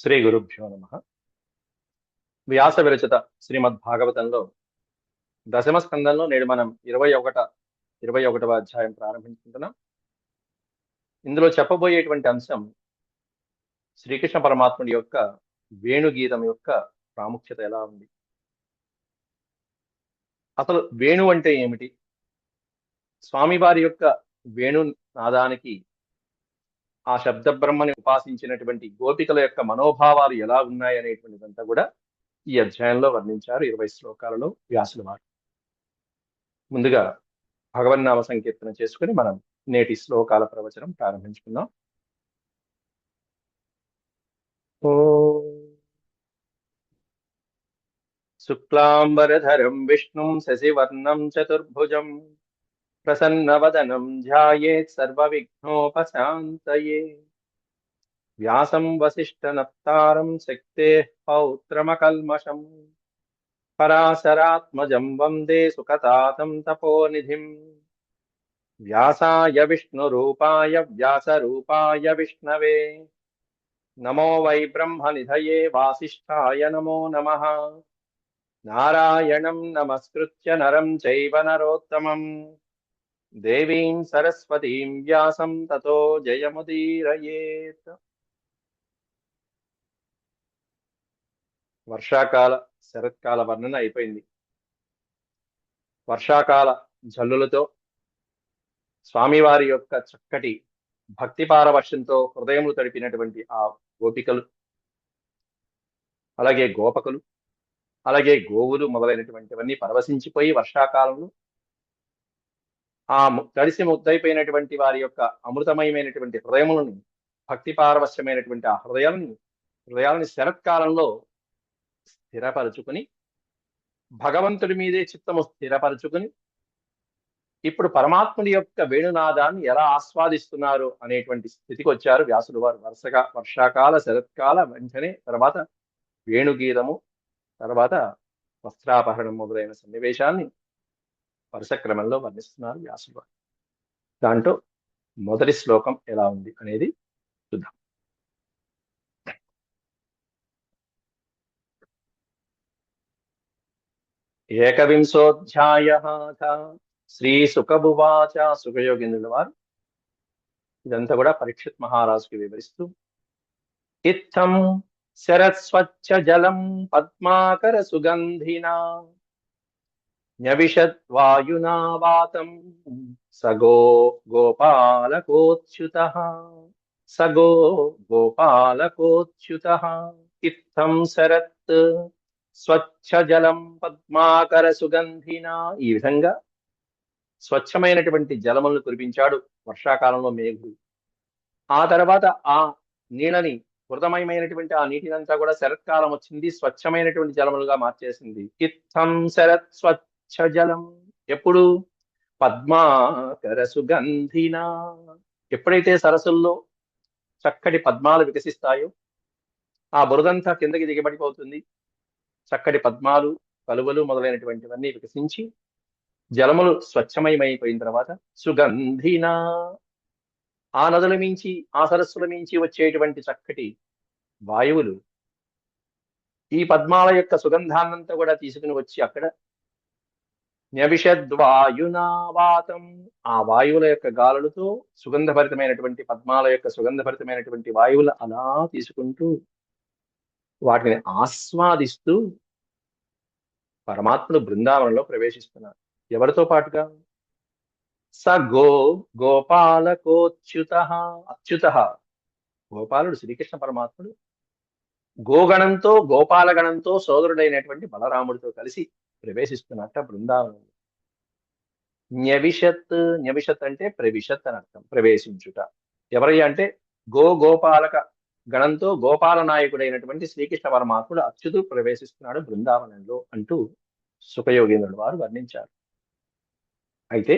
శ్రీ గురుభ్యో నమ. వ్యాస విరచిత శ్రీమద్ భాగవతంలో దశమ స్కందంలో నేడు మనం 21వ అధ్యాయం ప్రారంభించుకుంటున్నాం. ఇందులో చెప్పబోయేటువంటి అంశం శ్రీకృష్ణ పరమాత్ముడి యొక్క వేణుగీతం యొక్క ప్రాముఖ్యత ఎలా ఉంది, అసలు వేణు అంటే ఏమిటి, స్వామివారి యొక్క వేణు నాదానికి ఆ శబ్ద బ్రహ్మని ఉపాసించినటువంటి గోపికల యొక్క మనోభావాలు ఎలా ఉన్నాయి అనేటువంటిదంతా కూడా ఈ అధ్యాయంలో వర్ణించారు 20 శ్లోకాలలో వ్యాసుల వారు. ముందుగా భగవన్నామ సంకీర్తన చేసుకుని మనం నేటి శ్లోకాల ప్రవచనం ప్రారంభించుకుందాం. శుక్లాంబరధరం విష్ణుం శశివర్ణం చతుర్భుజం ప్రసన్నవదనం ధ్యాయేత్ సర్వవిఘ్నోపశాంతయే. వ్యాసం వసిష్ఠనప్తారం శక్తేః పౌత్రమకల్మషం పరాశరాత్మజం వందే సుఖతాతం తపోనిధిం. వ్యాసాయ విష్ణురూపాయ వ్యాసరూపాయ విష్ణవే నమో వై బ్రహ్మనిధయే వాసిష్ఠాయ నమో నమః. నారాయణం నమస్కృత్య నరం చైవ నరోత్తమం దేవీం సరస్వతీం వ్యాసం తతో జయముదీరయేత్. వర్షాకాల శరత్కాల వర్ణన అయిపోయింది. వర్షాకాల జల్లులతో స్వామివారి యొక్క చక్కటి భక్తి పారవర్షంతో హృదయములు తడిపినటువంటి ఆ గోపికలు, అలాగే గోపకులు, అలాగే గోవులు మొదలైనటువంటివన్నీ పరవశించిపోయి వర్షాకాలంలో ఆ తడిసి ముద్దైపోయినటువంటి వారి యొక్క అమృతమయమైనటువంటి హృదయములను, భక్తి పారవశ్యమైనటువంటి ఆ హృదయాలని శరత్కాలంలో స్థిరపరచుకుని, భగవంతుడి మీదే చిత్తము స్థిరపరచుకుని ఇప్పుడు పరమాత్ముడి యొక్క వేణునాదాన్ని ఎలా ఆస్వాదిస్తున్నారు అనేటువంటి స్థితికి వచ్చారు వ్యాసుడు వారు. వరుసగా వర్షాకాల శరత్కాల వెంటనే తర్వాత వేణుగీతము, తర్వాత వస్త్రాపహరణం మొదలైన సన్నివేశాన్ని వరుస క్రమంలో వర్ణిస్తున్నారు వ్యాసుడు వారు. దాంట్లో మొదటి శ్లోకం ఎలా ఉంది అనేది చూద్దాం. ఏకవింశోధ్యాయః శ్రీ సుఖభువాచ. సుఖయోగేంద్రుల వారు ఇదంతా కూడా పరీక్షిత్ మహారాజుకి వివరిస్తూ, ఇత్థం శరత్స్వచ్ఛ జలం పద్మాకర సుగంధినా న్యవిషద్వాయునా వాతం సగో గోపాలకోచ్యుతః సగో గోపాలకోచ్యుతః. ఇత్థం శరత్ స్వచ్ఛ జలం పద్మాకర సుగంధినా. ఈ విధంగా స్వచ్ఛమైనటువంటి జలములను కురిపించాడు వర్షాకాలంలో మేఘుడు. ఆ తర్వాత ఆ నీళ్ళని, హృదమయమైనటువంటి ఆ నీటినంతా కూడా శరత్కాలం వచ్చింది, స్వచ్ఛమైనటువంటి జలములుగా మార్చేసింది. ఇత్థం శరత్ స్వచ్ఛ జలం. ఎప్పుడు? పద్మాకర సుగంధినా. ఎప్పుడైతే సరస్సుల్లో చక్కటి పద్మాలు వికసిస్తాయో ఆ బురదంతా కిందకి దిగబడిపోతుంది. చక్కటి పద్మాలు, కలువలు మొదలైనటువంటివన్నీ వికసించి జలములు స్వచ్ఛమయమైపోయిన తర్వాత సుగంధినా, ఆ నదుల మించి, ఆ సరస్సుల మించి వచ్చేటువంటి చక్కటి వాయువులు ఈ పద్మాల యొక్క సుగంధాన్నంతా కూడా తీసుకుని వచ్చి అక్కడ న్యవిషద్వాయునా వాతం, ఆ వాయువుల యొక్క గాలులతో సుగంధభరితమైనటువంటి పద్మాల యొక్క సుగంధభరితమైనటువంటి వాయువులు అలా తీసుకుంటూ వాటిని ఆస్వాదిస్తూ పరమాత్ముడు బృందావనంలో ప్రవేశిస్తున్నారు. ఎవరితో పాటుగా? స గోపాలకోచ్యుతః. అచ్యుతః గోపాలుడు శ్రీకృష్ణ పరమాత్ముడు గోగణంతో, గోపాలగణంతో సోదరుడైనటువంటి బలరాముడితో కలిసి ప్రవేశిస్తున్నట్ట బృందావనంలో. న్యవిషత్, న్యవిషత్ అంటే ప్రవిశత్ అని అర్థం, ప్రవేశించుట. ఎవరయ్యా అంటే గోపాలక గణంతో గోపాల నాయకుడైనటువంటి శ్రీకృష్ణ పరమాత్ముడు అచ్యుతు ప్రవేశిస్తున్నాడు బృందావనంలో అంటూ సుఖయోగేంద్రుడు వారు వర్ణించారు. అయితే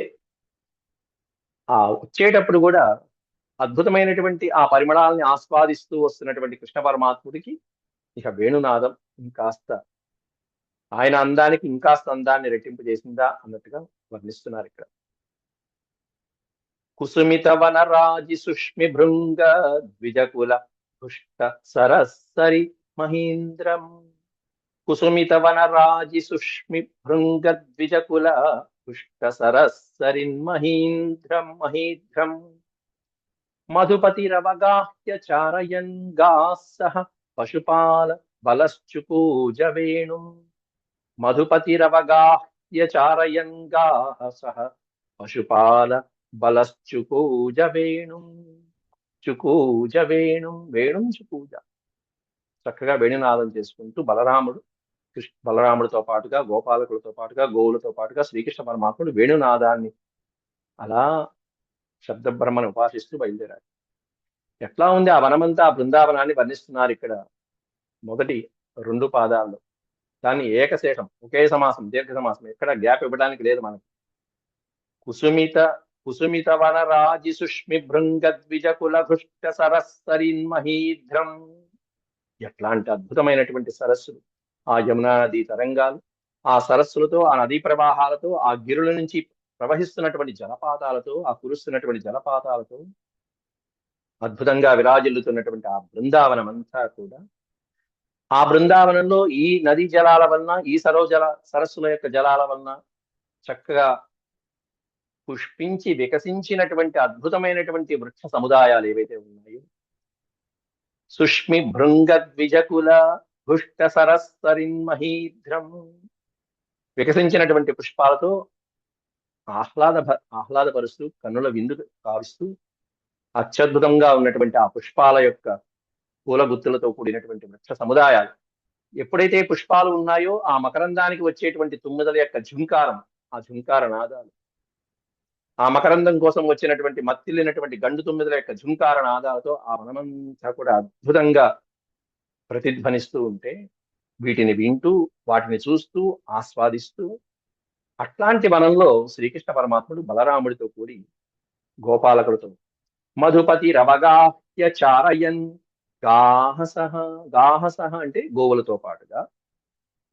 ఆ వచ్చేటప్పుడు కూడా అద్భుతమైనటువంటి ఆ పరిమళాలని ఆస్వాదిస్తూ వస్తున్నటువంటి కృష్ణ పరమాత్ముడికి ఇక వేణునాదం ఇంకాస్త, ఆయన అందానికి ఇంకాస్త అందాన్ని రెట్టింపు చేసిందా అన్నట్టుగా వర్ణిస్తున్నారు ఇక్కడ. కుసుమిత వనరాజి సుష్మి భృంగ ద్విజకుల పుష్ట సరస్సరి మహీంద్రం కుసుమిత వనరాజి సుష్మి భృంగద్విజకుల పుష్ట సరస్సరిన్ మహీంద్రం మహీధ్రం మధుపతిరవగాహ్య చారయన్ గాః పశుపాల బలశ్చుకూజ వేణుం మధుపతిరవగాహ్య చారయన్ గాః పశుపాల బలశ్చుకూజ వేణుం చుకూజ వేణుం వేణుం చుకూజ. చక్కగా వేణునాదం చేసుకుంటూ బలరాముడితో పాటుగా గోపాలకులతో పాటుగా గోవులతో పాటుగా శ్రీకృష్ణ పరమాత్ముడు వేణునాదాన్ని అలా శబ్దబ్రహ్మను ఉపాసిస్తూ బయలుదేరాడు. ఎట్లా ఉంది ఆ వనమంతా, ఆ బృందావనాన్ని వర్ణిస్తున్నారు ఇక్కడ మొదటి 2 పాదాల్లో. దాన్ని ఏకశేషం, ఒకే సమాసం, దీర్ఘ సమాసం, ఎక్కడ గ్యాప్ ఇవ్వడానికి లేదు మనకి. కుసుమిత వనరాజి సుష్మి భృంగద్విజకుల భృష్ట సరస్సరిన్ మహీధ్రం. ఎట్లాంటి అద్భుతమైనటువంటి సరస్సులు, ఆ యమునా నదీ తరంగాలు, ఆ సరస్సులతో, ఆ నదీ ప్రవాహాలతో, ఆ గిరుల నుంచి ప్రవహిస్తున్నటువంటి జలపాతాలతో, ఆ కురుస్తున్నటువంటి జలపాతాలతో అద్భుతంగా విరాజిల్లుతున్నటువంటి ఆ బృందావనం అంతా కూడా, ఆ బృందావనంలో ఈ నదీ జలాల వలన, ఈ సరస్సుల యొక్క జలాల వలన చక్కగా పుష్పించి వికసించినటువంటి అద్భుతమైనటువంటి వృక్ష సముదాయాలు ఏవైతే ఉన్నాయో, సుష్మి భృంగద్విజకుల భుష్ట సరస్సరిన్ మహీధ్రం, వికసించినటువంటి పుష్పాలతో ఆహ్లాదపరుస్తూ కన్నుల విందు కావిస్తూ అత్యద్భుతంగా ఉన్నటువంటి ఆ పుష్పాల యొక్క పూల గుత్తులతో కూడినటువంటి వృక్ష సముదాయాలు. ఎప్పుడైతే పుష్పాలు ఉన్నాయో ఆ మకరందానికి వచ్చేటువంటి తుమ్మెదల యొక్క ఝుంకారం, ఆ ఝుంకార నాదాలు, ఆ మకరందం కోసం వచ్చినటువంటి మత్తిల్లినటువంటి గండు తుమ్మెదల యొక్క ఝుంకార నాదాలతో ఆ వనమంతా కూడా అద్భుతంగా ప్రతిధ్వనిస్తూ ఉంటే, వీటిని వింటూ, వాటిని చూస్తూ, ఆస్వాదిస్తూ, అట్లాంటి వనంలో శ్రీకృష్ణ పరమాత్ముడు బలరాముడితో కూడి గోపాలకులతో మధుపతి రవగాహ్య చారయన్ గాహస అంటే గోవులతో పాటుగా,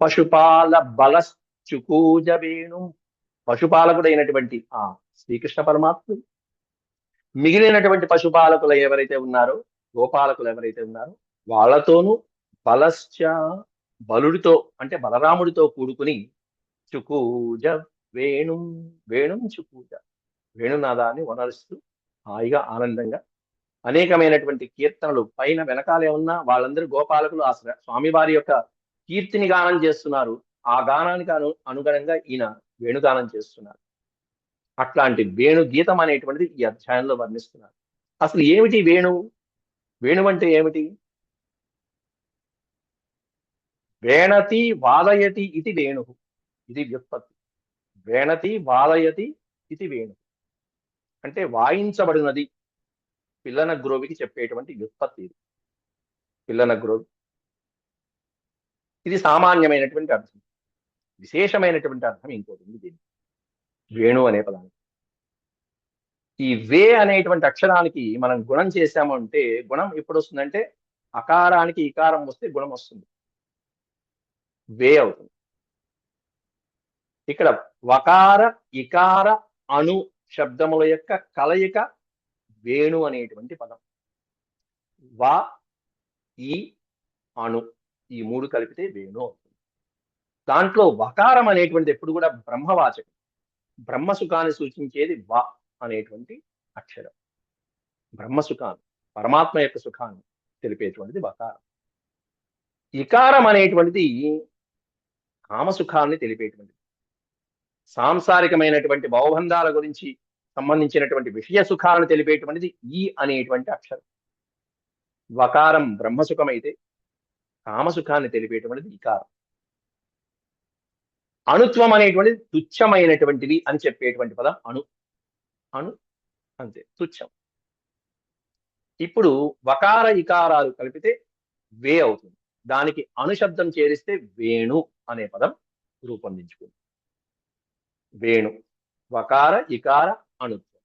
పశుపాల బలశ్చుకూజ వేణు, పశుపాలకుడైనటువంటి ఆ శ్రీకృష్ణ పరమాత్ముడు మిగిలినటువంటి పశుపాలకులు ఎవరైతే ఉన్నారో, గోపాలకులు ఎవరైతే ఉన్నారో వాళ్ళతోనూ బలశ్చ బలుడితో అంటే బలరాముడితో కూడుకుని చుకూజ వేణుం వేణుం చుకూజ వేణునాదాన్ని వనరుస్తూ హాయిగా ఆనందంగా అనేకమైనటువంటి కీర్తనలు పైన వెనకాలే ఉన్న వాళ్ళందరూ గోపాలకులు ఆ స్వామివారి యొక్క కీర్తిని గానం చేస్తున్నారు. ఆ గానానికి అనుగుణంగా ఈయన వేణుగానం చేస్తున్నారు. అట్లాంటి వేణు గీతం అనేటువంటిది ఈ అధ్యాయంలో వర్ణిస్తున్నారు. అసలు ఏమిటి వేణువు? వేణువు అంటే ఏమిటి? వేణతి వాదయతి ఇది వేణు, ఇది వ్యుత్పత్తి. వేణతి వాదయతి ఇది వేణు అంటే వాయించబడినది, పిల్లన గ్రోవికి చెప్పేటువంటి వ్యుత్పత్తి ఇది. పిల్లన గ్రోవి ఇది సామాన్యమైనటువంటి అర్థం. విశేషమైనటువంటి అర్థం ఇంకోటి ఉంది దీనికి, వేణు అనే పదానికి. ఈ వే అనేటువంటి అక్షరానికి మనం గుణం చేశాము అంటే, గుణం ఎప్పుడు వస్తుందంటే అకారానికి ఇకారం వస్తే గుణం వస్తుంది, వే అవుతుంది. ఇక్కడ వకార ఇకార అణు శబ్దముల యొక్క కలయిక వేణు అనేటువంటి పదం. వా ఈ అణు ఈ 3 కలిపితే వేణు అవుతుంది. దాంట్లో వకారం అనేటువంటిది ఎప్పుడు కూడా బ్రహ్మవాచకం, బ్రహ్మసుఖాన్ని సూచించేది వా అనేటువంటి అక్షరం. బ్రహ్మసుఖాన్ని, పరమాత్మ యొక్క సుఖాన్ని తెలిపేటువంటిది వకారం. ఇకారం అనేటువంటిది కామసుఖాన్ని తెలిపేటువంటిది, సాంసారికమైనటువంటి భవబంధాల గురించి సంబంధించినటువంటి విషయ సుఖాలను తెలిపేటువంటిది ఈ అనేటువంటి అక్షరం. వకారం బ్రహ్మసుఖమైతే కామసుఖాన్ని తెలిపేటువంటిది ఇకారం. అణుత్వం అనేటువంటిది తుచ్చమైనటువంటిది అని చెప్పేటువంటి పదం అణు. అణు అంతే, తుచ్చం. ఇప్పుడు వకార ఇకారాలు కలిపితే వే అవుతుంది. దానికి అణుశబ్దం చేరిస్తే వేణు అనే పదం రూపొందించుకుంది. వేణు, వకార ఇకార అణుత్వం.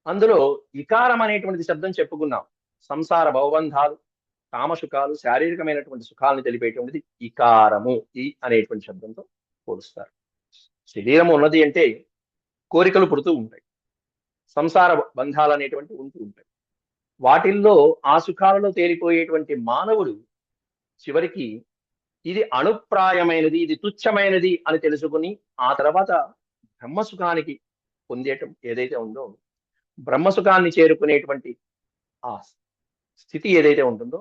అందులో ఇకారం అనేటువంటి శబ్దం చెప్పుకున్నాం. సంసార భవబంధాలు, కామసుఖాలు, శారీరకమైనటువంటి సుఖాలను తెలిపేటువంటిది ఇకారము. ఈ అనేటువంటి శబ్దంతో పోలుస్తారు. శరీరం ఉన్నది అంటే కోరికలు పుడుతూ ఉంటాయి, సంసార బంధాలు అనేటువంటి ఉంటూ ఉంటాయి. వాటిల్లో ఆ సుఖాలలో తేలిపోయేటువంటి మానవుడు చివరికి ఇది అణుప్రాయమైనది, ఇది తుచ్చమైనది అని తెలుసుకుని ఆ తర్వాత బ్రహ్మసుఖానికి పొందేయటం ఏదైతే ఉందో, బ్రహ్మసుఖాన్ని చేరుకునేటువంటి ఆ స్థితి ఏదైతే ఉంటుందో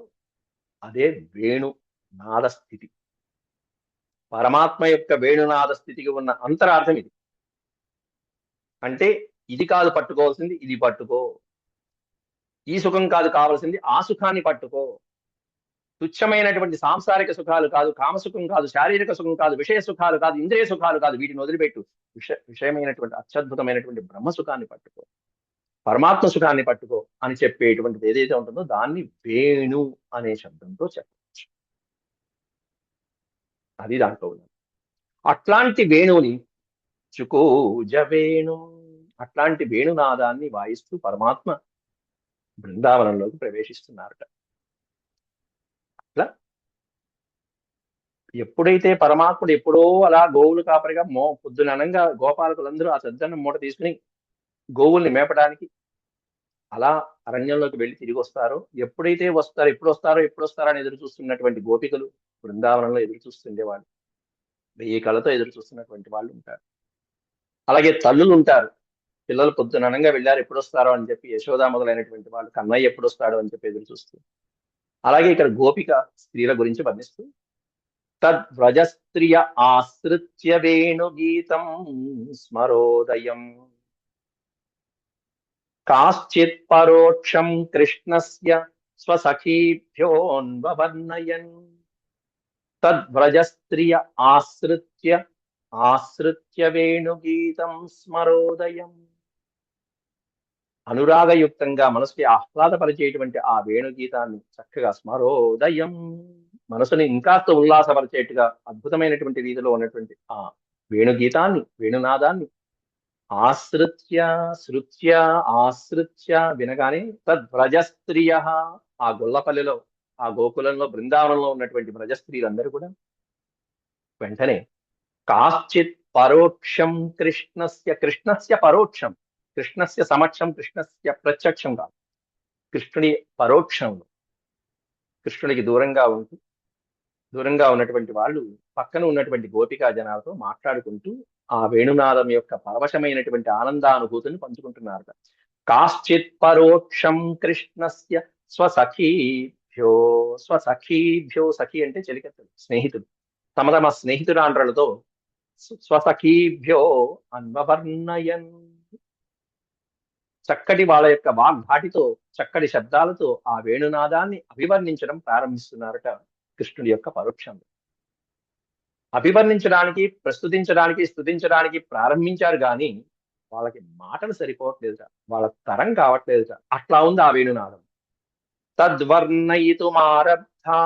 అదే వేణు నాద స్థితి. పరమాత్మ యొక్క వేణునాద స్థితికి ఉన్న అంతరార్థం ఇది. అంటే ఇది కాదు పట్టుకోవాల్సింది, ఇది పట్టుకో. ఈ సుఖం కాదు కావాల్సింది, ఆ సుఖాన్ని పట్టుకో. తుచ్చమైనటువంటి సాంసారిక సుఖాలు కాదు, కామసుఖం కాదు, శారీరక సుఖం కాదు, విషయ సుఖాలు కాదు, ఇంద్రియ సుఖాలు కాదు, వీటిని వదిలిపెట్టు. విషయమైనటువంటి అత్యద్భుతమైనటువంటి బ్రహ్మ సుఖాన్ని పట్టుకో, పరమాత్మ సుఖాన్ని పట్టుకో అని చెప్పేటువంటిది ఏదైతే ఉంటుందో దాన్ని వేణు అనే శబ్దంతో చెప్పవచ్చు. అది దాంట్లో ఉన్నది. అట్లాంటి వేణువుని చుకోజ వేణు, అట్లాంటి వేణునాదాన్ని వాయిస్తూ పరమాత్మ బృందావనంలోకి ప్రవేశిస్తున్నారట. అట్లా ఎప్పుడైతే పరమాత్ముడు ఎప్పుడో అలా గోవులు కాపరిగా పొద్దుననంగా గోపాలకులందరూ ఆ సద్దన్నం మూట తీసుకుని గోవుల్ని మేపడానికి అలా అరణ్యంలోకి వెళ్ళి తిరిగి వస్తారో, ఎప్పుడైతే వస్తారో ఎప్పుడు వస్తారో అని ఎదురు చూస్తున్నటువంటి గోపికలు బృందావనంలో ఎదురు చూస్తుండేవాళ్ళు, 1000 కళ్ళతో ఎదురు చూస్తున్నటువంటి వాళ్ళు ఉంటారు. అలాగే తల్లులు ఉంటారు, పిల్లలు పొద్దుననంగా వెళ్ళారు ఎప్పుడు వస్తారో అని చెప్పి యశోద మొదలైనటువంటి వాళ్ళు కన్నయ్య ఎప్పుడు వస్తాడో అని చెప్పి ఎదురు చూస్తూ. అలాగే ఇక్కడ గోపిక స్త్రీల గురించి వర్ణిస్తూ తద్వ్రజస్త్రియ ఆశ్రిత్య వేణుగీతం స్మరోదయం కాశ్చిత్ పరోక్షం కృష్ణస్య స్వసఖీభ్యోన్వర్ణయన్. తద్వ్రజస్త్రియ ఆశ్రిత్య వేణుగీతం స్మరోదయం. అనురాగయుక్తంగా మనసుకి ఆహ్లాదపరిచేటువంటి ఆ వేణుగీతాన్ని చక్కగా స్మరోదయం, మనసుని ఇంకాస్త ఉల్లాసపరిచేట్టుగా అద్భుతమైనటువంటి రీతిలో ఉన్నటువంటి ఆ వేణుగీతాన్ని, వేణునాదాన్ని ఆశ్రిత్య వినగానే తద్వ్రజస్త్రియ, ఆ గొల్లపల్లిలో ఆ గోకులంలో బృందావనంలో ఉన్నటువంటి వ్రజస్త్రీలందరూ కూడా వెంటనే కాశ్చిత్ పరోక్షం కృష్ణస్య పరోక్షం, కృష్ణస్య సమక్షం, కృష్ణస్య ప్రత్యక్షం కాదు, కృష్ణుడి పరోక్షంలో కృష్ణుడికి దూరంగా ఉన్నటువంటి వాళ్ళు పక్కన ఉన్నటువంటి గోపికా జనాలతో మాట్లాడుకుంటూ ఆ వేణునాదం యొక్క పరవశమైనటువంటి ఆనందానుభూతిని పంచుకుంటున్నారట. కాశ్చిత్ పరోక్షం కృష్ణస్య స్వసఖీభ్యో, సఖి అంటే చెలికత్తలు, స్నేహితులు, తమ స్నేహితురాండ్రలతో స్వసఖీభ్యో అన్వవర్ణయన్, చక్కటి వాళ్ళ యొక్క వాగ్ధాటితో, చక్కటి శబ్దాలతో ఆ వేణునాదాన్ని అభివర్ణించడం ప్రారంభిస్తున్నారట కృష్ణుడి యొక్క పరోక్షంలో. అభివర్ణించడానికి, ప్రస్తుతించడానికి, స్తుతించడానికి ప్రారంభించారు కానీ వాళ్ళకి మాటలు సరిపోవట్లేదుట, వాళ్ళ తరం కావట్లేదుట. అట్లా ఉంది ఆ వేణునాదం. తద్వర్ణయితుమారబ్ధా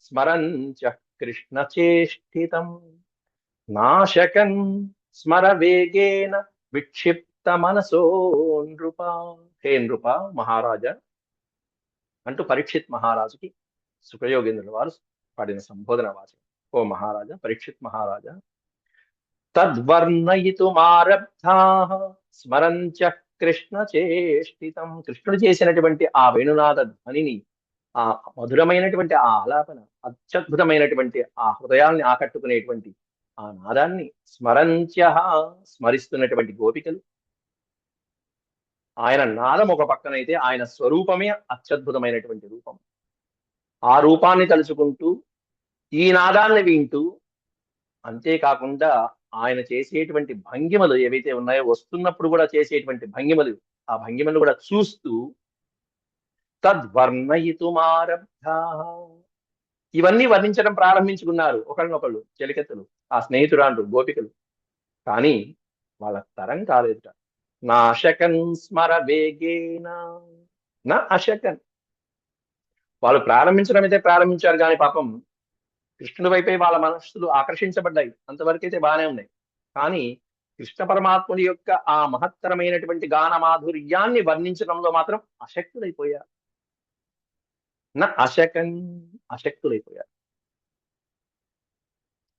స్మరంచ కృష్ణ చేష్టితం నాశకన్ స్మర వేగేన విక్షిప్త మనసో నృప. హే నృప, మహారాజా అంటూ పరీక్షిత్ మహారాజుకి సుఖయోగేంద్రుల వారు పాడిన సంబోధన వాచకం. ఓ మహారాజా, పరీక్షిత్ మహారాజా, తద్వర్ణయితుమారబ్ధా స్మరంచ కృష్ణ చేష్టితం, కృష్ణుడు చేసినటువంటి ఆ వేణునాద ధ్వనిని, ఆ మధురమైనటువంటి ఆ ఆలాపన, అత్యద్భుతమైనటువంటి ఆ హృదయాల్ని ఆకట్టుకునేటువంటి ఆ నాదాన్ని స్మరిస్తున్నటువంటి గోపికలు, ఆయన నాదం ఒక పక్కనైతే ఆయన స్వరూపమే అత్యద్భుతమైనటువంటి రూపం. ఆ రూపాన్ని తలుచుకుంటూ ఈ నాదాన్ని వింటూ, అంతేకాకుండా ఆయన చేసేటువంటి భంగిమలు ఏవైతే ఉన్నాయో, వస్తున్నప్పుడు కూడా చేసేటువంటి భంగిమలు, ఆ భంగిమలు కూడా చూస్తూ తద్వర్ణయితుమారబ్ధా, ఇవన్నీ వర్ణించడం ప్రారంభించుకున్నారు ఒకళ్ళనొకళ్ళు, చెలికెత్తలు, ఆ స్నేహితురాండ్రు, గోపికలు. కానీ వాళ్ళ తరం కాలేదుట. నా అశకన్ స్మర వేగేన, నా అశకన్, వాళ్ళు ప్రారంభించడం అయితే ప్రారంభించారు కానీ పాపం కృష్ణుడి వైపే వాళ్ళ మనస్సులు ఆకర్షించబడ్డాయి, అంతవరకైతే బాగానే ఉన్నాయి. కానీ కృష్ణ పరమాత్ముడి యొక్క ఆ మహత్తరమైనటువంటి గాన మాధుర్యాన్ని వర్ణించడంలో మాత్రం అశక్తులైపోయారు. నా అశక్తులైపోయారు.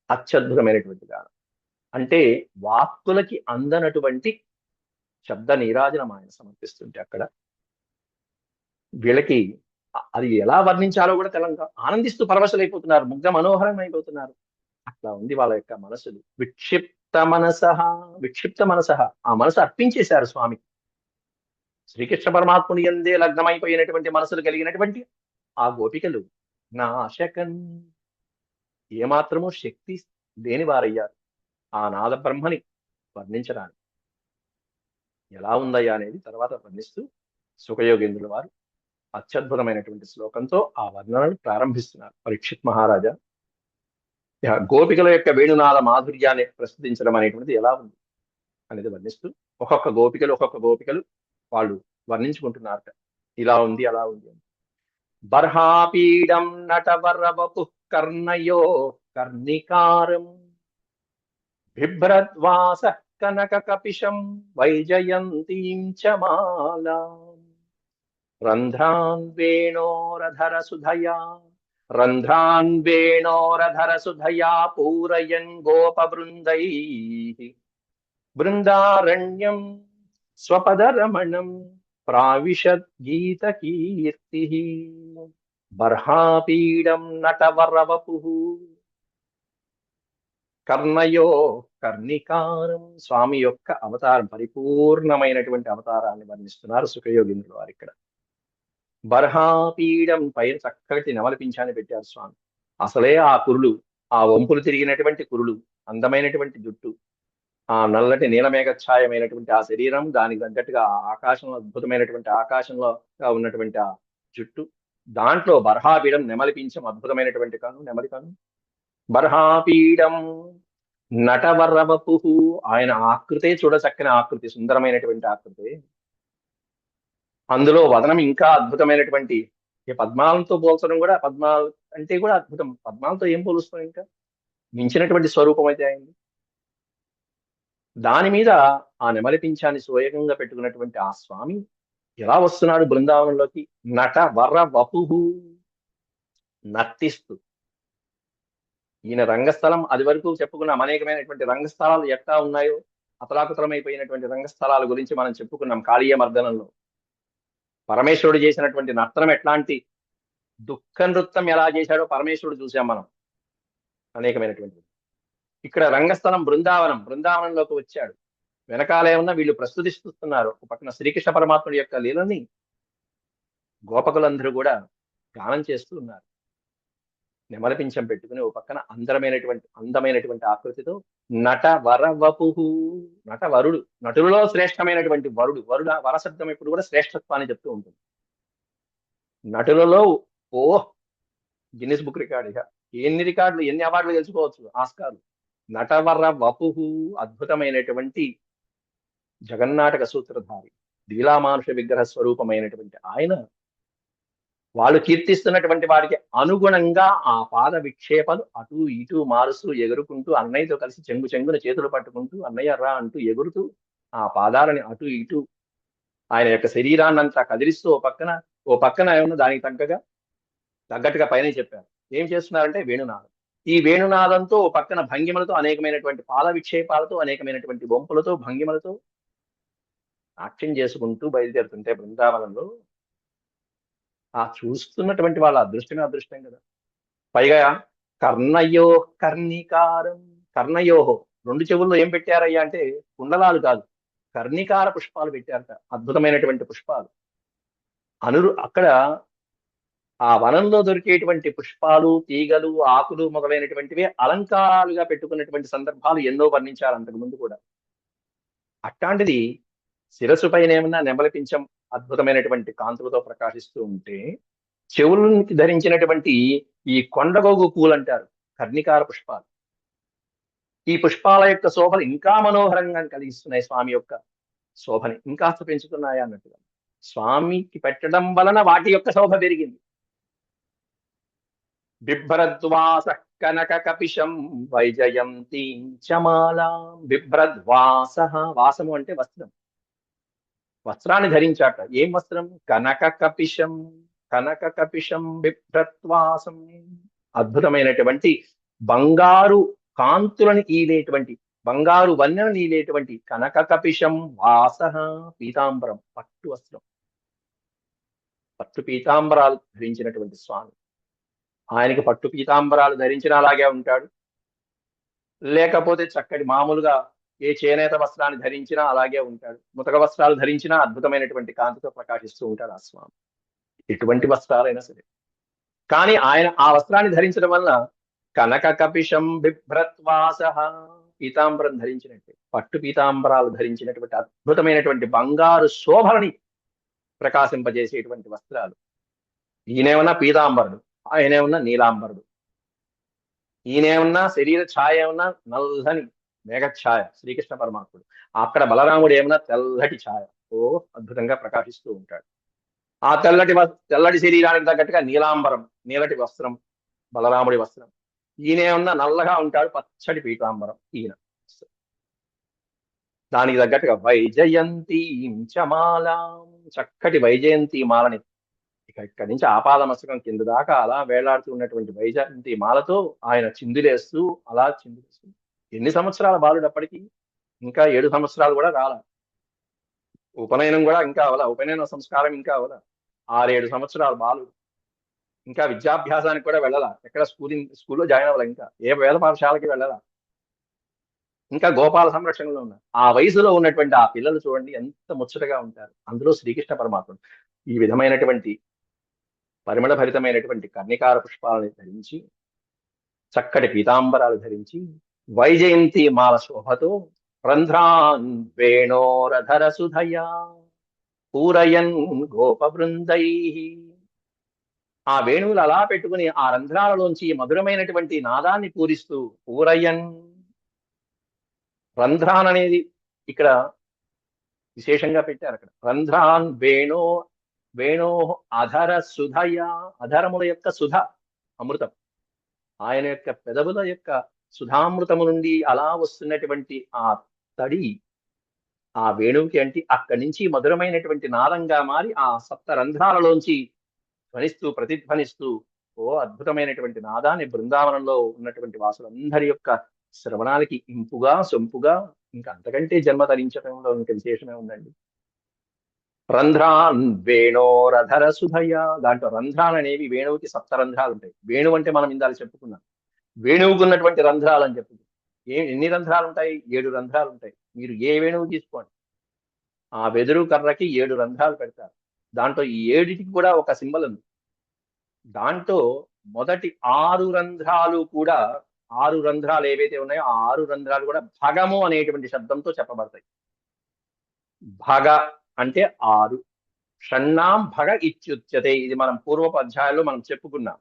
అత్యద్భుతమైనటువంటి గానం అంటే వాక్కులకి అందనటువంటి శబ్ద నీరాజనం ఆయన సమర్పిస్తుంటే అక్కడ వీళ్ళకి అది ఎలా వర్ణించాలో కూడా తెలంగాణ ఆనందిస్తూ పరవశులైపోతున్నారు, ముగ్ధ మనోహరం అయిపోతున్నారు. అట్లా ఉంది వాళ్ళ యొక్క మనసులు. విక్షిప్త మనసహ ఆ మనసు అర్పించేశారు స్వామి. శ్రీకృష్ణ పరమాత్ముని యందే లగ్నమైపోయినటువంటి మనసులు కలిగినటువంటి ఆ గోపికలు నాశకన్ ఏమాత్రమూ శక్తి లేని వారయ్యారు ఆ నాద బ్రహ్మని వర్ణించడానికి. ఎలా ఉందయ్యా అనేది తర్వాత వర్ణిస్తూ సుఖయోగేంద్రుల వారు అత్యద్భుతమైనటువంటి శ్లోకంతో ఆ వర్ణనను ప్రారంభిస్తున్నారు. పరీక్షిత్ మహారాజా, గోపికల యొక్క వేణునాద మాధుర్యాన్ని ప్రస్తుతించడం అనేటువంటిది ఎలా ఉంది అనేది వర్ణిస్తూ ఒక్కొక్క గోపికలు వాళ్ళు వర్ణించుకుంటున్నారు. ఇలా ఉంది, అలా ఉంది అని. బర్హాపీడం నటవరవపు కర్ణయో కర్ణికారం బిభ్రద్వాస కనక కపిశం వైజయంతీం చ మాలాం రంధ్రాన్ వేణోరధర సుధయా పూరయన్ గోపబృందై బృందారణ్యం స్వపదరమణం ప్రావిశద్ గీతకీర్తి బర్హాపీడం నటవరవపు కర్ణయో కర్ణికారం. స్వామి యొక్క అవతారం, పరిపూర్ణమైనటువంటి అవతారాన్ని వర్ణిస్తున్నారు సుఖయోగీంద్రులు వారు ఇక్కడ. బర్హాపీడం పైన చక్కటి నెమలిపించాన్ని పెట్టారు స్వామి. అసలే ఆ కురులు, ఆ వంపులు తిరిగినటువంటి కురులు, అందమైనటువంటి జుట్టు, ఆ నల్లటి నీలమేఘఛాయమైనటువంటి ఆ శరీరం, దానికి తగ్గట్టుగా ఆ ఆకాశంలో అద్భుతమైనటువంటి ఆకాశంలో ఉన్నటువంటి ఆ జుట్టు, దాంట్లో బర్హాపీడం నెమలిపించం అద్భుతమైనటువంటి కను, నెమలి కను. బర్హాపీడం నటవరవపు ఆయన ఆకృతే చూడ చక్కని ఆకృతి, సుందరమైనటువంటి ఆకృతి. అందులో వదనం ఇంకా అద్భుతమైనటువంటి, ఈ పద్మాలతో పోల్చడం కూడా, పద్మాలు అంటే కూడా అద్భుతం. పద్మాలతో ఏం పోలుస్తాం, ఇంకా మించినటువంటి స్వరూపం అయితే అయింది. దాని మీద ఆ నెమలి పింఛాన్ని స్వయంగా పెట్టుకున్నటువంటి ఆ స్వామి ఎలా వస్తున్నాడు బృందావనంలోకి? నట వర వపుహు, నర్తిస్తూ. ఈయన రంగస్థలం, అది వరకు చెప్పుకున్నాం అనేకమైనటువంటి రంగస్థలాలు ఎట్లా ఉన్నాయో, అతలాకుతలమైపోయినటువంటి రంగస్థలాల గురించి మనం చెప్పుకున్నాం. కాళీయ మర్దనంలో పరమేశ్వరుడు చేసినటువంటి నర్తనం ఎట్లాంటి దుఃఖ నృత్యం ఎలా చేశాడో పరమేశ్వరుడు చూసాం మనం అనేకమైనటువంటి. ఇక్కడ రంగస్థలం బృందావనంలోకి వచ్చాడు. వెనకాలే ఉన్న వీళ్ళు ప్రస్తుతిస్తున్నారు. ఒక పక్కన శ్రీకృష్ణ పరమాత్ముడి యొక్క లీలని గోపకులందరూ కూడా గానం చేస్తూ ఉన్నారు. నెమలపించం పెట్టుకుని ఒక పక్కన అందమైనటువంటి ఆకృతితో నట వరవపుహు, నటవరుడు, నటులలో శ్రేష్టమైనటువంటి వరశబ్దం ఎప్పుడు కూడా శ్రేష్టత్వాన్ని చెప్తూ ఉంటుంది. నటులలో గిన్నిస్ బుక్ రికార్డు, ఇక ఎన్ని అవార్డులు గెలుచుకోవచ్చు, ఆస్కార్లు. నటవర వపుహు, అద్భుతమైనటువంటి జగన్నాటక సూత్రధారి, లీలామానుష విగ్రహ స్వరూపమైనటువంటి ఆయన, వాళ్ళు కీర్తిస్తున్నటువంటి వారికి అనుగుణంగా ఆ పాద విక్షేపాలు అటు ఇటు మారుస్తూ ఎగురుకుంటూ, అన్నయ్యతో కలిసి చెంగున చేతులు పట్టుకుంటూ అన్నయ్య రా అంటూ ఎగురుతూ ఆ పాదాలని అటు ఇటు ఆయన యొక్క శరీరాన్నంతా కదిలిస్తూ ఓ పక్కన ఏమన్నా దానికి తగ్గట్టుగా పైన చెప్పారు. ఏం చేస్తున్నారంటే వేణునాదం. ఈ వేణునాదంతో ఓ పక్కన భంగిమలతో, అనేకమైనటువంటి పాద విక్షేపాలతో, అనేకమైనటువంటి వంపులతో, భంగిమలతో నాట్యం చేసుకుంటూ బయలుదేరుతుంటే బృందావనంలో ఆ చూస్తున్నటువంటి వాళ్ళ అదృష్టం కదా. పైగా కర్ణయో కర్ణికారం, కర్ణయోహో, రెండు చెవుల్లో ఏం పెట్టారయ్యా అంటే కుండలాలు కాదు, కర్ణికార పుష్పాలు పెట్టారట, అద్భుతమైనటువంటి పుష్పాలు. అక్కడ ఆ వనంలో దొరికేటువంటి పుష్పాలు, తీగలు, ఆకులు మొదలైనటువంటివి అలంకారాలుగా పెట్టుకున్నటువంటి సందర్భాలు ఎన్నో వర్ణించారు అంతకు ముందు కూడా. అట్లాంటిది శిరస్సు పైన ఏమన్నా నెమలిపించం అద్భుతమైనటువంటి కాంతులతో ప్రకాశిస్తూ ఉంటే, చెవులకి ధరించినటువంటి ఈ కొండగోగు పూలు అంటారు, కర్ణికార పుష్పాలు. ఈ పుష్పాల యొక్క శోభలు ఇంకా మనోహరంగా కలిగిస్తున్నాయి, స్వామి యొక్క శోభని ఇంకాస్త పెంచుతున్నాయి అన్నట్టుగా. స్వామికి పెట్టడం వలన వాటి యొక్క శోభ పెరిగింది. బిభ్రద్వాస కనక కపిశం వైజయంతీం చ మాలాం. బిభ్రద్వాస, వాసము అంటే వస్త్రం, వస్త్రాన్ని ధరించాట. ఏం వస్త్రం? కనక కపిశం బిభ్రద్వాసం. అద్భుతమైనటువంటి బంగారు కాంతులను ఈలేటువంటి, బంగారు వన్నెలను ఈలేటువంటి కనక కపిశం వాస, పీతాంబరం, పట్టు వస్త్రం. పట్టు పీతాంబరాలు ధరించినటువంటి స్వామి. ఆయనకి పట్టు పీతాంబరాలు ధరించిన అలాగే ఉంటాడు, లేకపోతే చక్కటి మామూలుగా ఏ చేనేత వస్త్రాన్ని ధరించినా అలాగే ఉంటాడు, ముతక వస్త్రాలు ధరించినా అద్భుతమైనటువంటి కాంతితో ప్రకాశిస్తూ ఉంటాడు ఆ స్వామి. ఎటువంటి వస్త్రాలైనా సరే. కానీ ఆయన ఆ వస్త్రాన్ని ధరించడం వల్ల కనక కపిశం బిభ్రత్వాస, పీతాంబరం ధరించినట్టే, పట్టు పీతాంబరాలు ధరించినటువంటి అద్భుతమైనటువంటి బంగారు శోభలని ప్రకాశింపజేసేటువంటి వస్త్రాలు. ఈయనేమన్నా పీతాంబరుడు, ఆయనేమన్నా నీలాంబరుడు. ఈయనేమన్నా శరీర ఛాయ ఏమన్నా నల్లని మేఘఛాయ శ్రీకృష్ణ పరమాత్ముడు, అక్కడ బలరాముడు ఏమన్నా తెల్లటి ఛాయ. ఓ అద్భుతంగా ప్రకాశిస్తూ ఉంటాడు. ఆ తెల్లటి శరీరానికి తగ్గట్టుగా నీలాంబరం, నీలటి వస్త్రం బలరాముడి వస్త్రం. ఈయనేమన్నా నల్లగా ఉంటాడు, పచ్చడి పీతాంబరం ఈయన. దానికి తగ్గట్టుగా వైజయంతి చమాలాం, చక్కటి వైజయంతి మాలని ఇక్కడి నుంచి ఆపాదమస్తకం కింద దాకా అలా వేలాడుతూ ఉన్నటువంటి వైజయంతి మాలతో ఆయన చిందులేస్తూ అలా చిందులేస్తూ. ఎన్ని సంవత్సరాల బాలుడు అప్పటికి? ఇంకా 7 సంవత్సరాలు కూడా రాల. ఉపనయనం కూడా ఇంకా అవల, ఉపనయన సంస్కారం ఇంకా అవల. 6-7 సంవత్సరాల బాలుడు, ఇంకా విద్యాభ్యాసానికి కూడా వెళ్ళాల. ఎక్కడ స్కూల్లో జాయిన్ అవ్వాల, ఇంకా ఏ వేద పాఠశాలకి వెళ్ళాల, ఇంకా గోపాల సంరక్షణలో ఉన్నారు. ఆ వయసులో ఉన్నటువంటి ఆ పిల్లలు చూడండి ఎంత ముచ్చటగా ఉంటారు. అందులో శ్రీకృష్ణ పరమాత్ముడు ఈ విధమైనటువంటి పరిమళ భరితమైనటువంటి కర్ణికార పుష్పాలను ధరించి, చక్కటి పీతాంబరాలు ధరించి, వైజయంతి మాల శోభతో రంధ్రాన్ వేణోరధర సుధయా పూరయన్ గోప బృందై, ఆ వేణువులు అలా పెట్టుకుని ఆ రంధ్రాలలోంచి మధురమైనటువంటి నాదాన్ని పూరిస్తూ, పూరయన్, రంధ్రాన్ అనేది ఇక్కడ విశేషంగా పెట్టారు. అక్కడ రంధ్రాన్ వేణో అధర సుధయ, అధరముల యొక్క సుధ అమృతం, ఆయన యొక్క పెదవుల యొక్క సుధామృతము నుండి అలా వస్తున్నటువంటి ఆ తడి ఆ వేణువుకి అంటే అక్కడి నుంచి మధురమైనటువంటి నాదంగా మారి ఆ సప్త రంధ్రాలలోంచి ధ్వనిస్తూ ప్రతిధ్వనిస్తూ ఓ అద్భుతమైనటువంటి నాదాన్ని బృందావనంలో ఉన్నటువంటి వాసులందరి యొక్క శ్రవణాలకి ఇంపుగా సొంపుగా, ఇంకా అంతకంటే జన్మ తరించడంలో ఇంకా విశేషమే ఉందండి. రంధ్రాన్ వేణోరధర సుధయ, దాంట్లో రంధ్రాలు అనేవి వేణువుకి సప్త రంధ్రాలు ఉంటాయి. వేణువు అంటే మనం ఇందాక చెప్పుకున్నాం, వేణువుకు ఉన్నటువంటి రంధ్రాలు అని చెప్పుకుంటాం. ఎన్ని రంధ్రాలు ఉంటాయి? 7 రంధ్రాలు ఉంటాయి. మీరు ఏ వేణువు తీసుకోండి, ఆ వెదురు కర్రకి 7 రంధ్రాలు పెడతారు. దాంట్లో ఈ 7టికి కూడా ఒక సింబల్ ఉంది. దాంట్లో మొదటి 6 రంధ్రాలు కూడా, 6 రంధ్రాలు ఏవైతే ఉన్నాయో ఆ 6 రంధ్రాలు కూడా భగము అనేటువంటి శబ్దంతో చెప్పబడతాయి. భగ అంటే 6. షణ్ణాం భగ ఇత్యుచ్యతే, ఇది మనం పూర్వపు అధ్యాయాల్లో మనం చెప్పుకున్నాం.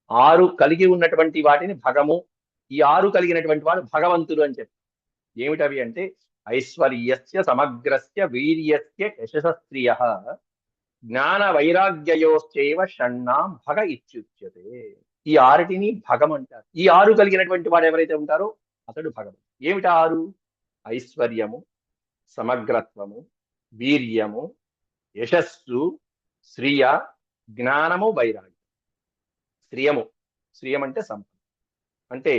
6 కలిగి ఉన్నటువంటి వాటిని భగము, ఈ 6 కలిగినటువంటి వాడు భగవంతుడు అని చెప్పి. ఏమిటవి అంటే ఐశ్వర్యస్య సమగ్రస్య వీర్యస్య యశస్త్రియ జ్ఞాన వైరాగ్యయోశ్చైవ షణ్ణాం భగ ఇత్యుచ్యతే. ఈ 6టిని భగం అంటారు. ఈ 6 కలిగినటువంటి వాడు ఎవరైతే ఉంటారో అతడు భగవంతుడు. ఏమిటి 6? ఐశ్వర్యము, సమగ్రత్వము, వీర్యము, యశస్సు, శ్రియ, జ్ఞానము, వైరాగ్యం. శ్రియం అంటే సంపద, అంటే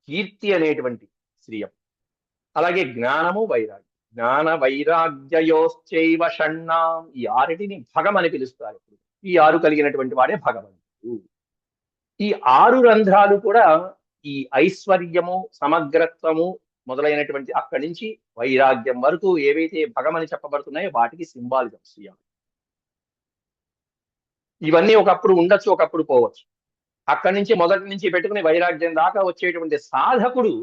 కీర్తి అనేటువంటి శ్రియం. అలాగే జ్ఞానము, వైరాగ్యం. జ్ఞాన వైరాగ్యయోశ్చైవ షణ్ణాం, ఈ 6టిని భగం అని పిలుస్తారు. ఈ 6 కలిగినటువంటి వాడే భగవంతుడు. ఈ 6 రంధ్రాలు కూడా ఈ ఐశ్వర్యము, సమగ్రత్వము మొదలైనటువంటి అక్కడి నుంచి వైరాగ్యం వరకు ఏవైతే భగమని చెప్పబడుతున్నాయో వాటికి సింబాలిజం శ్రియం. ఇవన్నీ ఒకప్పుడు ఉండొచ్చు, ఒకప్పుడు పోవచ్చు. అక్కడి నుంచి మొదటి నుంచి పెట్టుకుని వైరాగ్యం దాకా వచ్చేటువంటి సాధకుడు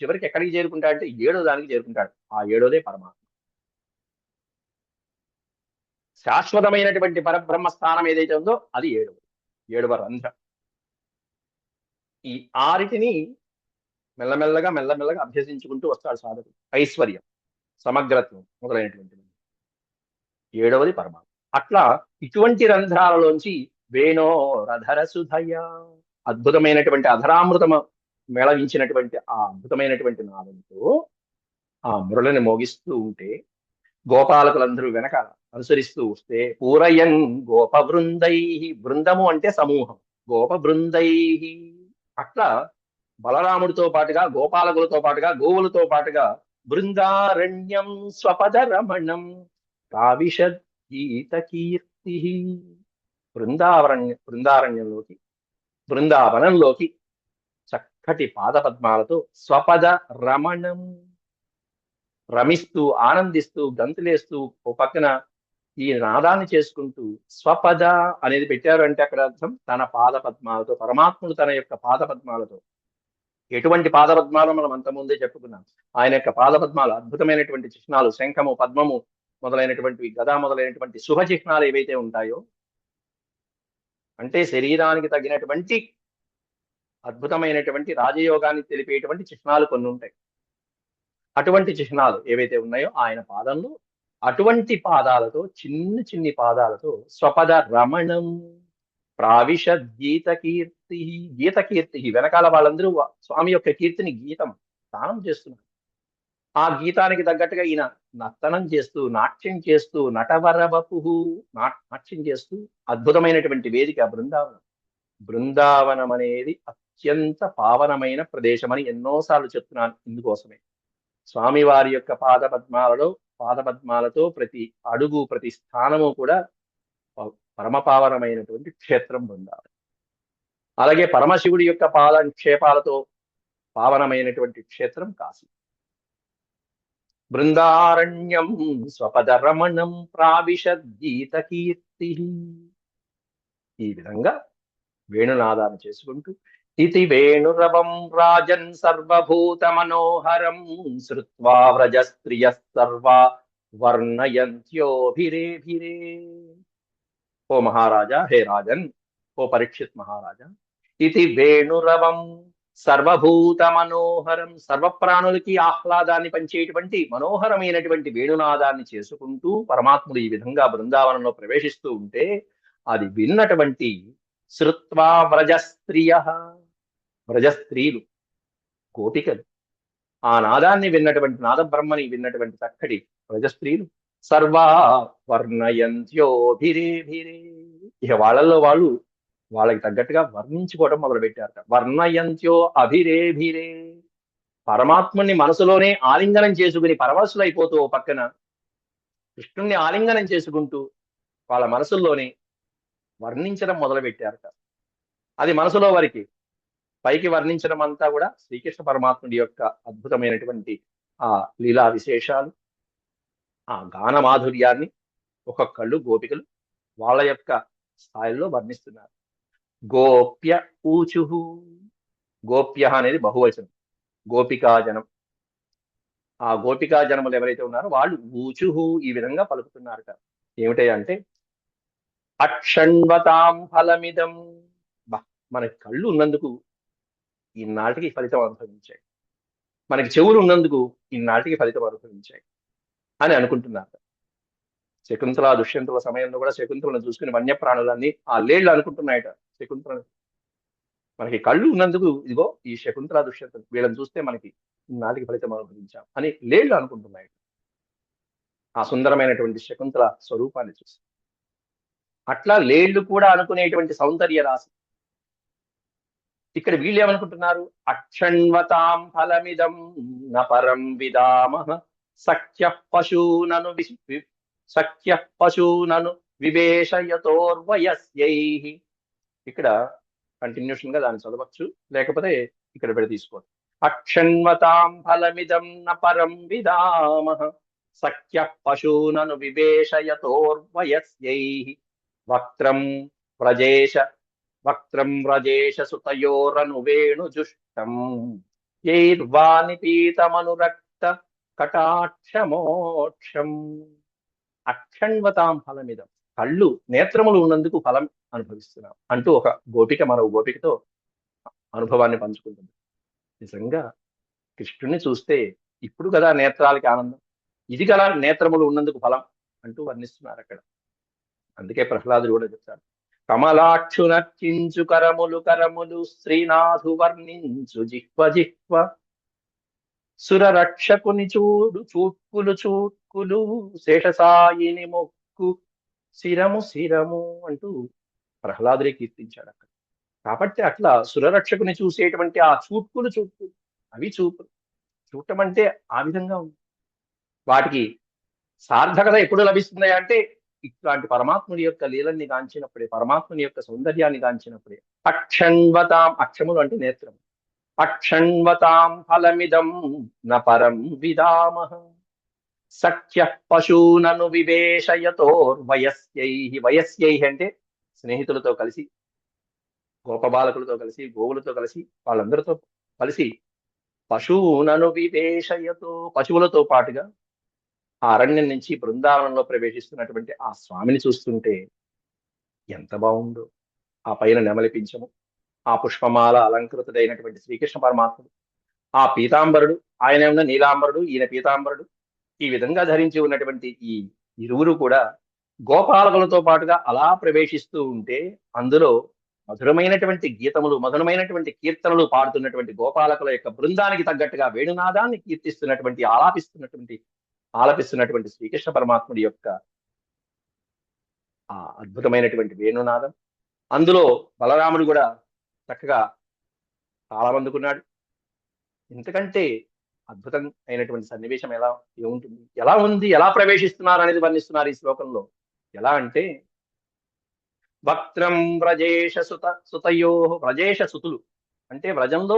చివరికి ఎక్కడికి చేరుకుంటాడంటే 7వ దానికి చేరుకుంటాడు. ఆ 7వదే పరమాత్మ. శాశ్వతమైనటువంటి పరబ్రహ్మ స్థానం ఏదైతే ఉందో అది 7వ రంధ్రం. ఈ 6టిని మెల్లమెల్లగా అభ్యసించుకుంటూ వస్తాడు సాధకుడు. ఐశ్వర్యం, సమగ్రత్వం మొదలైనటువంటి 7వది పరమాత్మ. అట్లా ఇటువంటి రంధ్రాలలోంచి వేణో రధర సుధయ, అద్భుతమైనటువంటి అధరామృతము మేళవించినటువంటి ఆ అద్భుతమైనటువంటి నాదంతో ఆ మురళిని మోగిస్తూ ఉంటే గోపాలకులందరూ వెనక అనుసరిస్తూ వస్తే పూరయన్ గోప బృందై, బృందము అంటే సమూహం, గోప బృందై. అట్లా బలరాముడితో పాటుగా గోపాలకులతో పాటుగా గోవులతో పాటుగా బృందారణ్యం స్వపద రమణం కావిషద్ గీత కీర్తి కీర్తి. బృందావనంలోకి చక్కటి పాదపద్మాలతో స్వపద రమణం, రమిస్తూ ఆనందిస్తూ గంతులేస్తూ ఓ పక్కన ఈ నాదాన్ని చేసుకుంటూ స్వపద అనేది పెట్టారు అంటే అక్కడ అర్థం తన పాదపద్మాలతో, పరమాత్ముడు తన యొక్క పాదపద్మాలతో. ఎటువంటి పాదపద్మాలు మనం అంతకుముందే చెప్పుకున్నాం. ఆయన యొక్క పాదపద్మాలు అద్భుతమైనటువంటి చిహ్నాలు, శంఖము పద్మము మొదలైనటువంటి గదా మొదలైనటువంటి శుభ చిహ్నాలు ఏవైతే ఉంటాయో, అంటే శరీరానికి తగినటువంటి అద్భుతమైనటువంటి రాజయోగాన్ని తెలిపేటువంటి చిహ్నాలు కొన్ని ఉంటాయి. అటువంటి చిహ్నాలు ఏవైతే ఉన్నాయో ఆయన పాదంలో, అటువంటి పాదాలతో, చిన్ని చిన్ని పాదాలతో స్వపద రమణం ప్రావిశద్ గీత కీర్తి. గీత కీర్తి, వెనకాల వాళ్ళందరూ స్వామి యొక్క కీర్తిని గీతం గానం చేస్తున్నారు. ఆ గీతానికి తగ్గట్టుగా ఈయన నర్తనం చేస్తూ, నాట్యం చేస్తూ, నటవరవపు నాట్యం చేస్తూ అద్భుతమైనటువంటి వేదిక బృందావనం. బృందావనం అనేది అత్యంత పావనమైన ప్రదేశం అని ఎన్నోసార్లు చెప్తున్నాను. ఇందుకోసమే స్వామివారి యొక్క పాదపద్మాలతో ప్రతి అడుగు, ప్రతి స్థానము కూడా పరమపావనమైనటువంటి క్షేత్రం బృందావనం. అలాగే పరమశివుడి యొక్క పాదక్షేపాలతో పావనమైనటువంటి క్షేత్రం కాశీ. బృందారణ్యం స్వపద రమణం ప్రావిశద్ గీత కీర్తి. ఈ విధంగా వేణునాదాన్ని చేసుకుంటూ ఇతి వేణురవం రాజన్ సర్వభూత మనోహరం శ్రుత్వా వ్రజ స్త్రియ సర్వా వర్ణయంత్యోభిరేభిరే. ఓ మహారాజా, హే రాజన్, ఓ పరీక్షిత్ మహారాజా, ఇది వేణురవం సర్వభూత మనోహరం, సర్వప్రాణులకి ఆహ్లాదాన్ని పంచేటువంటి మనోహరమైనటువంటి వేణునాదాన్ని చేసుకుంటూ పరమాత్ముడు ఈ విధంగా బృందావనంలో ప్రవేశిస్తూ ఉంటే అది విన్నటువంటి శ్రుత్వా వ్రజస్త్రియ, వ్రజస్త్రీలు, గోపికలు, ఆ నాదాన్ని విన్నటువంటి, నాదబ్రహ్మని విన్నటువంటి చక్కటి వ్రజస్త్రీలు సర్వా వర్ణయంత్యోభిరేభిరే, ఇక వాళ్ళల్లో వాళ్ళు వాళ్ళకి తగ్గట్టుగా వర్ణించుకోవడం మొదలు పెట్టారట. వర్ణయంత్యో అభిరేభిరే, పరమాత్ముని మనసులోనే ఆలింగనం చేసుకుని పరవశులైపోతూ ఓ పక్కన కృష్ణుణ్ణి ఆలింగనం చేసుకుంటూ వాళ్ళ మనసుల్లోనే వర్ణించడం మొదలు పెట్టారట. అది మనసులో వారికి, పైకి వర్ణించడం అంతా కూడా శ్రీకృష్ణ పరమాత్ముడి యొక్క అద్భుతమైనటువంటి ఆ లీలా విశేషాలు, ఆ గాన మాధుర్యాన్ని ఒక్కొక్కళ్ళు గోపికలు వాళ్ళ యొక్క స్థాయిలో వర్ణిస్తున్నారు. గోప్య ఊచుహు, గోప్య అనేది బహువచనం, గోపికాజనం. ఆ గోపికాజనములు ఎవరైతే ఉన్నారో వాళ్ళు ఊచుహు ఈ విధంగా పలుకుతున్నారట. ఏమిటంటే అంటే అక్షణ్వతాం ఫలమిదం, మన కళ్ళు ఉన్నందుకు ఈనాటికి ఫలితం అనుభవించాయి, మనకి చెవులు ఉన్నందుకు ఈనాటికి ఫలితం అనుభవించాయి అని అనుకుంటున్నారు. శకుంతల దుష్యంతుల సమయంలో కూడా శకుంతలను చూసుకుని వన్యప్రాణులన్నీ ఆ లేళ్లు అనుకుంటున్నాయట. శకుంతల, మనకి కళ్ళు ఉన్నందుకు ఇదిగో ఈ శకుంతల దుష్యంతులు, వీళ్ళని చూస్తే మనకి ఈనాటికి ఫలితం అనుభవించాం అని లేళ్లు అనుకుంటున్నాయట ఆ సుందరమైనటువంటి శకుంతల స్వరూపాన్ని చూసి. అట్లా లేళ్లు కూడా అనుకునేటువంటి సౌందర్య రాశి. ఇక్కడ వీళ్ళు ఏమనుకుంటున్నారు? అక్షణ్వతాం ఫలమిదం నపరం విదామః సఖ్య పశూనను వివేశయతోర్వయస్యైః. ఇక్కడ కంటిన్యూషన్ గా దాన్ని చదవచ్చు, లేకపోతే ఇక్కడ పెడి తీసుకోవచ్చు. అక్షణ్వతాం ఫలమిదం నపరం విదామః సఖ్య పశూనను వివేశయతోర్వయస్యైః వక్త్రం వ్రజేశ సుతయోరను వేణుజుష్టం యైర్వానిపీతమనురక్త కటాక్షమోక్షం. అక్షణ్వతాం ఫలమిదం, కళ్ళు నేత్రములు ఉన్నందుకు ఫలం అనుభవిస్తున్నాం అంటూ ఒక గోపిక మరో గోపికతో అనుభవాన్ని పంచుకుంటుంది. నిజంగా కృష్ణుణ్ణి చూస్తే ఇప్పుడు కదా నేత్రాలకి ఆనందం, ఇది కదా నేత్రములు ఉన్నందుకు ఫలం అంటూ వర్ణిస్తున్నారు అక్కడ. అందుకే ప్రహ్లాదుడు కూడా చెప్తాడు, కమలాక్షునర్చించు కరములు శ్రీనాథు వర్ణించు జిహ్వ సురరక్షకుని చూట్కులు శేషసాయిని మొక్కు శిరము అంటూ ప్రహ్లాదుడే కీర్తించాడు అక్కడ. కాబట్టి అట్లా సురరక్షకుని చూసేటువంటి ఆ చూట్కులు అవి చూడటం అంటే ఆ విధంగా ఉంది. వాటికి సార్థకత ఎప్పుడు లభిస్తుంది అంటే ఇట్లాంటి పరమాత్ముడి యొక్క లీలల్ని గాంచినప్పుడే, పరమాత్ముని యొక్క సౌందర్యాన్ని గాంచినప్పుడే అక్షణ్వతాం, అక్షములు అంటే నేత్రం, అక్షణ్వతాం ఫలమిదం న పరం విదామః సఖ్య పశూనను వివేశయతోర్వయస్యై, వయస్యై అంటే స్నేహితులతో కలిసి, గోపబాలకులతో కలిసి, గోవులతో కలిసి, వాళ్ళందరితో కలిసి పశూనను వివేశయతో, పశువులతో పాటుగా ఆ అరణ్యం నుంచి బృందావనంలో ప్రవేశిస్తున్నటువంటి ఆ స్వామిని చూస్తుంటే ఎంత బాగుందో. ఆ పైన నెమలి పింఛము, ఆ పుష్పమాల అలంకృతుడైనటువంటి శ్రీకృష్ణ పరమాత్ముడు, ఆ పీతాంబరుడు, ఆయన ఉన్న నీలాంబరుడు, ఈయన పీతాంబరుడు, ఈ విధంగా ధరించి ఉన్నటువంటి ఈ ఇరువురు కూడా గోపాలకులతో పాటుగా అలా ప్రవేశిస్తూ ఉంటే అందులో మధురమైనటువంటి గీతములు, మధురమైనటువంటి కీర్తనలు పాడుతున్నటువంటి గోపాలకుల యొక్క బృందానికి తగ్గట్టుగా వేణునాదాన్ని కీర్తిస్తున్నటువంటి, ఆలపిస్తున్నటువంటి శ్రీకృష్ణ పరమాత్ముడి యొక్క ఆ అద్భుతమైనటువంటి వేణునాదం. అందులో బలరాముడు కూడా చక్కగా తాళం అందుకున్నాడు. ఇంతకంటే అద్భుతం అయినటువంటి సన్నివేశం ఏముంటుంది, ఎలా ఉంది, ఎలా ప్రవేశిస్తున్నారు అనేది వర్ణిస్తున్నారు ఈ శ్లోకంలో. ఎలా అంటే వక్త్రం వ్రజేష సుతయో, వ్రజేష సుతులు అంటే వ్రజంలో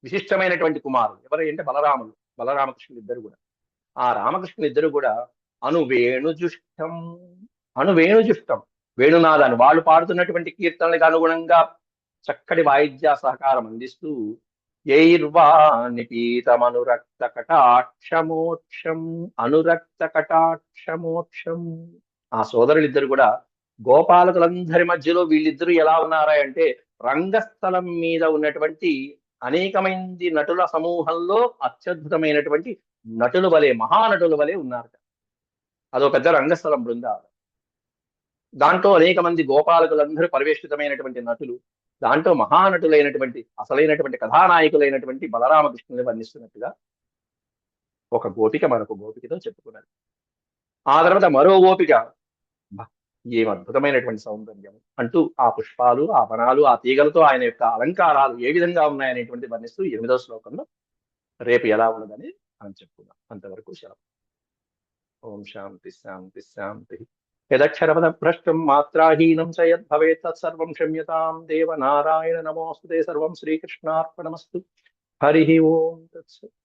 విశిష్టమైనటువంటి కుమారులు ఎవరు అంటే బలరాములు, బలరామకృష్ణులు ఇద్దరు కూడా. ఆ రామకృష్ణులు ఇద్దరు కూడా అనువేణుజుష్టం, అనువేణుజుష్టం వేణునాదాన్ని వాళ్ళు పాడుతున్నటువంటి కీర్తనలకు అనుగుణంగా చక్కటి వాయిద్య సహకారం అందిస్తూ యైర్వానిపీతమనురక్త కటాక్షమోక్షం, అనురక్త కటాక్షమోక్షం. ఆ సోదరులిద్దరు కూడా గోపాలకులందరి మధ్యలో వీళ్ళిద్దరూ ఎలా ఉన్నారా అంటే రంగస్థలం మీద ఉన్నటువంటి అనేకమంది నటుల సమూహంలో అత్యద్భుతమైనటువంటి నటుల వలె, మహానటుల వలె ఉన్నారు. అదో పెద్ద రంగస్థలం బృందావనం. దాంట్లో అనేక మంది గోపాలకులందరూ పరివేష్టితమైనటువంటి నటులు, దాంట్లో మహానటులైనటువంటి అసలైనటువంటి కథానాయకులైనటువంటి బలరామకృష్ణుని వర్ణిస్తున్నట్టుగా ఒక గోపిక మరొక గోపికతో చెప్పుకున్నది. ఆ తర్వాత మరో గోపిక ఏం అద్భుతమైనటువంటి సౌందర్యం అంటూ ఆ పుష్పాలు, ఆ వనాలు, ఆ తీగలతో ఆయన యొక్క అలంకారాలు ఏ విధంగా ఉన్నాయనేటువంటి వర్ణిస్తూ 8వ శ్లోకంలో రేపు ఎలా ఉన్నదని మనం చెప్పుకుందాం. అంతవరకు సెలవు. ఓం శాంతి శాంతి శాంతి. యదక్షరపద భ్రష్టం మాత్రాహీనం చ యద్భవేత్ తత్సర్వం క్షమ్యతాం దేవ నారాయణ నమోస్తుతే. సర్వం శ్రీకృష్ణార్పణమస్తు. హరి ఓం తత్సత్.